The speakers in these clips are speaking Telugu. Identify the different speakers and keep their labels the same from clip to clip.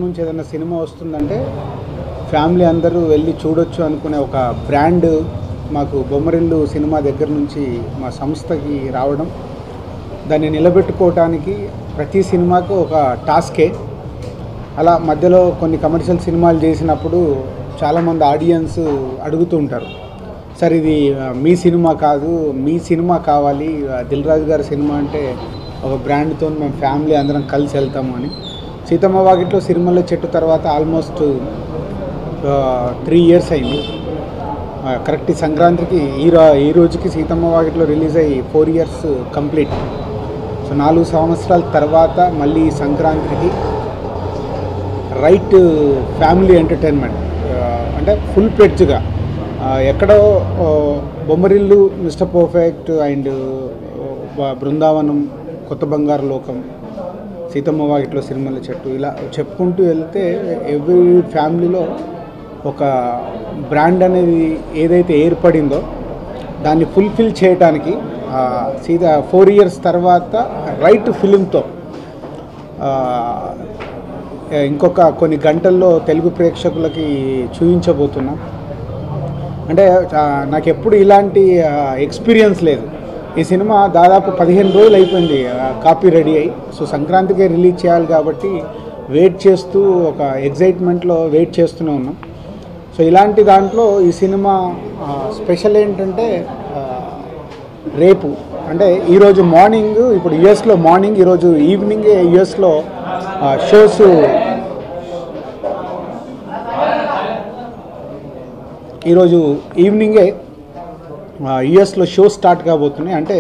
Speaker 1: నుంచి ఏదైనా సినిమా వస్తుందంటే ఫ్యామిలీ అందరూ వెళ్ళి చూడొచ్చు అనుకునే ఒక బ్రాండ్ మాకు బొమ్మరిల్లు సినిమా దగ్గర నుంచి మా సంస్థకి రావడం, దాన్ని నిలబెట్టుకోవడానికి ప్రతి సినిమాకు ఒక టాస్కే. అలా మధ్యలో కొన్ని కమర్షియల్ సినిమాలు చేసినప్పుడు చాలామంది ఆడియన్స్ అడుగుతూ ఉంటారు, సార్ ఇది మీ సినిమా కాదు, మీ సినిమా కావాలి, దిల్ రాజు గారి సినిమా అంటే ఒక బ్రాండ్తో మేము ఫ్యామిలీ అందరం కలిసి వెళ్తాము అని. సీతమ్మ వాకిట్లో సిరిమల్ల చెట్టు తర్వాత ఆల్మోస్ట్ 3 years అయింది. కరెక్ట్ సంక్రాంతికి ఈ రోజుకి సీతమ్మ వాకిట్లో రిలీజ్ అయ్యి 4 years కంప్లీట్. సో 4 సంవత్సరాల తర్వాత మళ్ళీ సంక్రాంతికి రైట్ ఫ్యామిలీ ఎంటర్టైన్మెంట్ అంటే ఫుల్ ప్లెడ్జ్గా ఎక్కడో Bommarillu, mister perfect and Brindavanam, కొత్త బంగారు లోకం, సీతమ్మ వాకిట్లో సిరిమల్ల చెట్టు ఇలా చెప్పుకుంటూ వెళ్తే ఎవ్రీ ఫ్యామిలీలో ఒక బ్రాండ్ అనేది ఏదైతే ఏర్పడిందో దాన్ని ఫుల్ఫిల్ చేయడానికి 4 years తర్వాత రైట్ ఫిలింతో ఇంకొక కొన్ని గంటల్లో తెలుగు ప్రేక్షకులకి చూపించబోతున్నాం. అంటే నాకు ఎప్పుడు ఇలాంటి ఎక్స్పీరియన్స్ లేదు. ఈ సినిమా దాదాపు 15 రోజులు అయిపోయింది కాపీ రెడీ అయ్యి. సో సంక్రాంతికే రిలీజ్ చేయాలి కాబట్టి వెయిట్ చేస్తూ ఒక ఎగ్జైట్మెంట్లో వెయిట్ చేస్తూనే ఉన్నాం. సో ఇలాంటి దాంట్లో ఈ సినిమా స్పెషల్ ఏంటంటే రేపు అంటే ఈరోజు మార్నింగ్, ఇప్పుడు యుఎస్లో మార్నింగ్, ఈరోజు ఈవినింగే యుఎస్లో షోస్, ఈరోజు ఈవినింగే యుఎస్లో షో స్టార్ట్ కాబోతున్నాయి. అంటే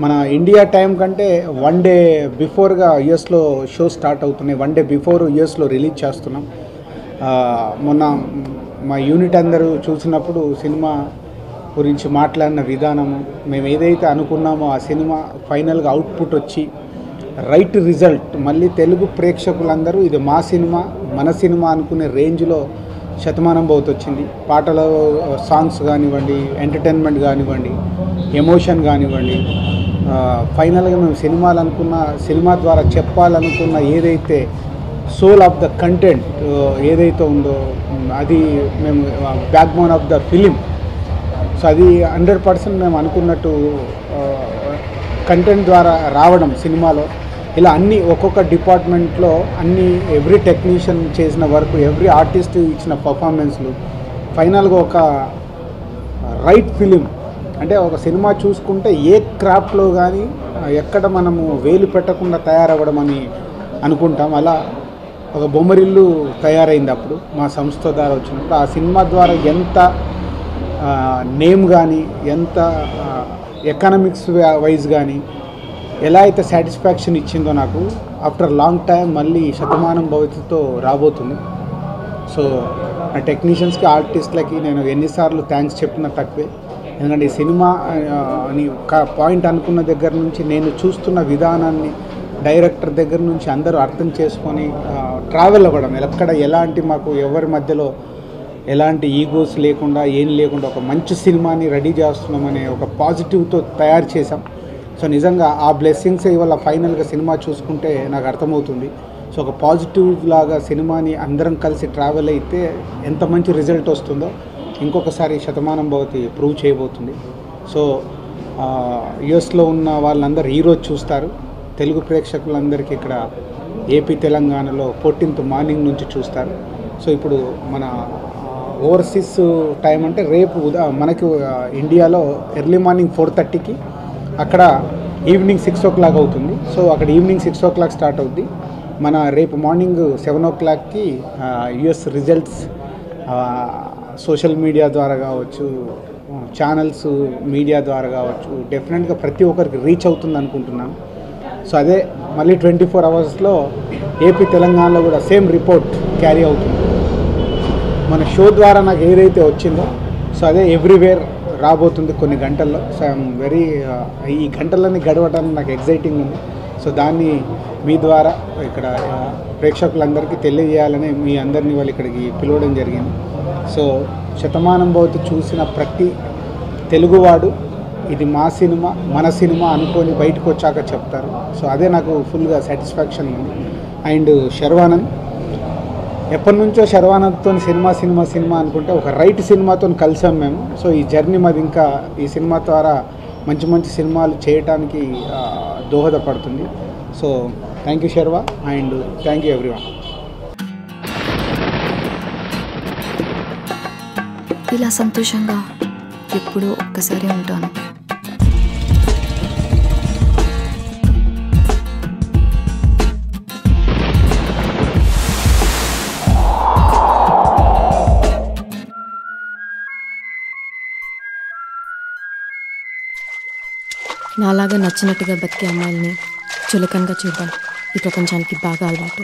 Speaker 1: మన ఇండియా టైం కంటే 1 day బిఫోర్గా యుఎస్లో షో స్టార్ట్ అవుతున్నాయి. 1 day బిఫోర్ యుఎస్లో రిలీజ్ చేస్తున్నాం. మొన్న మా యూనిట్ అందరూ చూసినప్పుడు సినిమా గురించి మాట్లాడిన విధానము, మేము ఏదైతే అనుకున్నామో ఆ సినిమా ఫైనల్గా అవుట్పుట్ వచ్చి రైట్ రిజల్ట్, మళ్ళీ తెలుగు ప్రేక్షకులందరూ ఇది మా సినిమా, మన సినిమా అనుకునే రేంజ్లో శతమానం భవతి వచ్చింది. పాటల సాంగ్స్ కానివ్వండి, ఎంటర్టైన్మెంట్ కానివ్వండి, ఎమోషన్ కానివ్వండి, ఫైనల్గా మేము సినిమా ద్వారా చెప్పాలనుకున్న ఏదైతే సోల్ ఆఫ్ ద కంటెంట్ ఏదైతే ఉందో అది మేము back bone of the film. So అది 100% మేము అనుకున్నట్టు కంటెంట్ ద్వారా రావడం సినిమాలో. ఇలా అన్ని ఒక్కొక్క డిపార్ట్మెంట్లో ఎవ్రీ టెక్నీషియన్ చేసిన వర్క్, ఎవ్రీ ఆర్టిస్ట్ ఇచ్చిన పర్ఫార్మెన్స్లు, ఫైనల్గా ఒక రైట్ ఫిలిం. అంటే ఒక సినిమా చూసుకుంటే ఏ క్రాఫ్ట్లో కానీ ఎక్కడ మనము వేలు పెట్టకుండా తయారవ్వడం అని అనుకుంటాం. అలా ఒక బొమ్మరిల్లు తయారైంది అప్పుడు మా సంస్థ ద్వారా వచ్చినప్పుడు. ఆ సినిమా ద్వారా ఎంత నేమ్ కానీ, ఎంత ఎకనామిక్స్ వైజ్ కానీ ఎలా అయితే సాటిస్ఫాక్షన్ ఇచ్చిందో నాకు ఆఫ్టర్ లాంగ్ టైం మళ్ళీ శతమానం భవతితో రాబోతుంది. సో ఆ టెక్నీషియన్స్కి, ఆర్టిస్ట్లకి నేను ఎన్నిసార్లు థ్యాంక్స్ చెప్పినా తక్కువే. ఎందుకంటే ఈ సినిమా అని పాయింట్ అనుకున్న దగ్గర నుంచి నేను చూస్తున్న విధానాన్ని డైరెక్టర్ దగ్గర నుంచి అందరూ అర్థం చేసుకొని ట్రావెల్ అవ్వడం, ఎక్కడ ఎలాంటి మాకు ఎవరి మధ్యలో ఎలాంటి ఈగోస్ లేకుండా ఏం లేకుండా ఒక మంచి సినిమాని రెడీ చేస్తున్నామనే ఒక పాజిటివ్తో తయారు చేసాం. సో నిజంగా ఆ బ్లెస్సింగ్స్ ఇవాళ ఫైనల్గా సినిమా చూసుకుంటే నాకు అర్థమవుతుంది. సో ఒక పాజిటివ్ లాగా సినిమాని అందరం కలిసి ట్రావెల్ అయితే ఎంత మంచి రిజల్ట్ వస్తుందో ఇంకొకసారి శతమానం భవతి ప్రూవ్ చేయబోతుంది. సో యుఎస్లో ఉన్న వాళ్ళందరూ ఈరోజు చూస్తారు. తెలుగు ప్రేక్షకులందరికీ ఇక్కడ ఏపీ తెలంగాణలో 14th మార్నింగ్ నుంచి చూస్తారు. సో ఇప్పుడు మన ఓవర్సీస్ టైం అంటే రేపు మనకు ఇండియాలో ఎర్లీ మార్నింగ్ 4:30కి, అక్కడ ఈవినింగ్ 6 o'clock అవుతుంది. సో అక్కడ ఈవినింగ్ 6 o'clock స్టార్ట్ అవుద్ది. మన రేపు మార్నింగ్ 7 o'clockకి యుఎస్ రిజల్ట్స్ సోషల్ మీడియా ద్వారా కావచ్చు, ఛానల్స్ మీడియా ద్వారా కావచ్చు, డెఫినెట్గా ప్రతి ఒక్కరికి రీచ్ అవుతుంది అనుకుంటున్నాను. సో అదే మళ్ళీ 24 hours ఏపీ తెలంగాణలో కూడా సేమ్ రిపోర్ట్ క్యారీ అవుతుంది. మన షో ద్వారా నాకు ఏదైతే వచ్చిందో సో అదే ఎవ్రీవేర్ రాబోతుంది కొన్ని గంటల్లో. సో ఐఎమ్ వెరీ ఈ గంటలన్నీ గడవటానికి నాకు ఎగ్జైటింగ్ ఉంది. సో దాన్ని మీ ద్వారా ఇక్కడ ప్రేక్షకులందరికీ తెలియజేయాలని మీ అందరినీ వాళ్ళు ఇక్కడికి పిలవడం జరిగింది. సో శతమానం భవతి చూసిన ప్రతి తెలుగువాడు ఇది మా సినిమా మన సినిమా అనుకొని బయటకు వచ్చాక చెప్తారు. సో అదే నాకు ఫుల్గా సాటిస్ఫాక్షన్ ఉంది. అండ్ శర్వానంద్ ఎప్పటి నుంచో శర్వానంద్తో సినిమా అనుకుంటే ఒక రైట్ సినిమాతో కలిసాం మేము. సో ఈ జర్నీ మాది ఇంకా ఈ సినిమా ద్వారా మంచి మంచి సినిమాలు చేయడానికి దోహదపడుతుంది. So thank you Sharwa and thank you everyone.
Speaker 2: ఇలా సంతోషంగా ఎప్పుడూ ఒక్కసారి ఉంటాను. నాలాగా నచ్చినట్టుగా బతికే అమ్మాయిల్ని చులకనగా చూడడం ఈ ప్రపంచానికి బాగా అలవాటు.